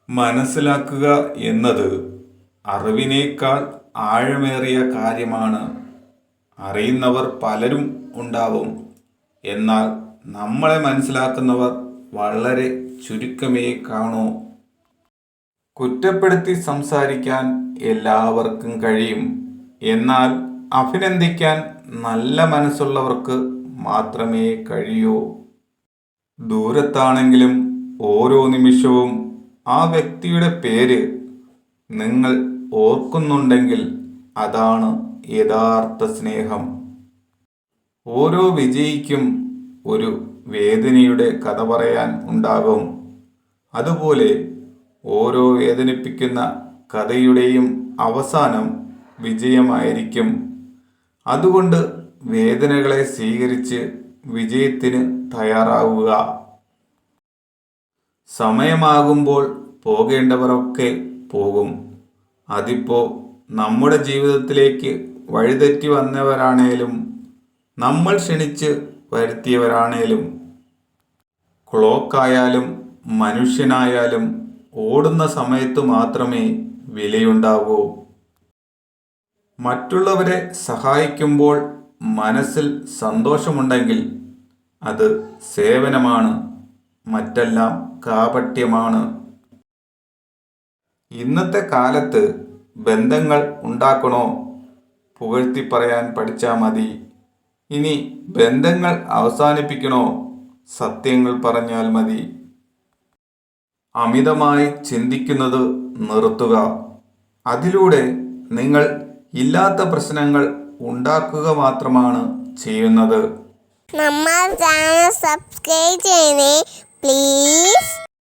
മനസ്സിലാക്കുക എന്നത് അറിവിനേക്കാൾ ആഴമേറിയ കാര്യമാണ്. അറിയുന്നവർ പലരും ഉണ്ടാവും, എന്നാൽ നമ്മളെ മനസ്സിലാക്കുന്നവർ വളരെ ചുരുക്കമേ കാണൂ. കുറ്റപ്പെടുത്തി സംസാരിക്കാൻ എല്ലാവർക്കും കഴിയും, എന്നാൽ അഭിനന്ദിക്കാൻ നല്ല മനസ്സുള്ളവർക്ക് മാത്രമേ കഴിയൂ. ദൂരത്താണെങ്കിലും ഓരോ നിമിഷവും ആ വ്യക്തിയുടെ പേര് നിങ്ങൾ ഓർക്കുന്നുണ്ടെങ്കിൽ അതാണ് യഥാർത്ഥ സ്നേഹം. ഓരോ വിജയിക്കും ഒരു വേദനയുടെ കഥ പറയാൻ ഉണ്ടാകും. അതുപോലെ ഓരോ വേദനിപ്പിക്കുന്ന കഥയുടെയും അവസാനം വിജയമായിരിക്കും. അതുകൊണ്ട് വേദനകളെ സ്വീകരിച്ച് വിജയത്തിന് തയ്യാറാവുക. സമയമാകുമ്പോൾ പോകേണ്ടവരൊക്കെ പോകും. അതിപ്പോൾ നമ്മുടെ ജീവിതത്തിലേക്ക് വഴിതെറ്റി വന്നവരാണേലും നമ്മൾ ക്ഷണിച്ച് വരുത്തിയവരാണേലും. ക്ലോക്കായാലും മനുഷ്യനായാലും ഓടുന്ന സമയത്ത് മാത്രമേ വിലയുണ്ടാകൂ. മറ്റുള്ളവരെ സഹായിക്കുമ്പോൾ മനസ്സിൽ സന്തോഷമുണ്ടെങ്കിൽ അത് സേവനമാണ്, മറ്റെല്ലാം കാപട്യമാണ്. ഇന്നത്തെ കാലത്ത് ബന്ധങ്ങൾ ഉണ്ടാക്കണോ പുകഴ്ത്തി പറയാൻ പഠിച്ചാൽ മതി. ഇനി ബന്ധങ്ങൾ അവസാനിപ്പിക്കണോ സത്യങ്ങൾ പറഞ്ഞാൽ മതി. അമിതമായി ചിന്തിക്കുന്നത് നിർത്തുക. അതിലൂടെ നിങ്ങൾ ഇല്ലാത്ത പ്രശ്നങ്ങൾ ഉണ്ടാക്കുക മാത്രമാണ് ചെയ്യുന്നത്. നമ്മൾ ചാനൽ സബ്സ്ക്രൈബ് ചെയ്യണേ പ്ലീസ്.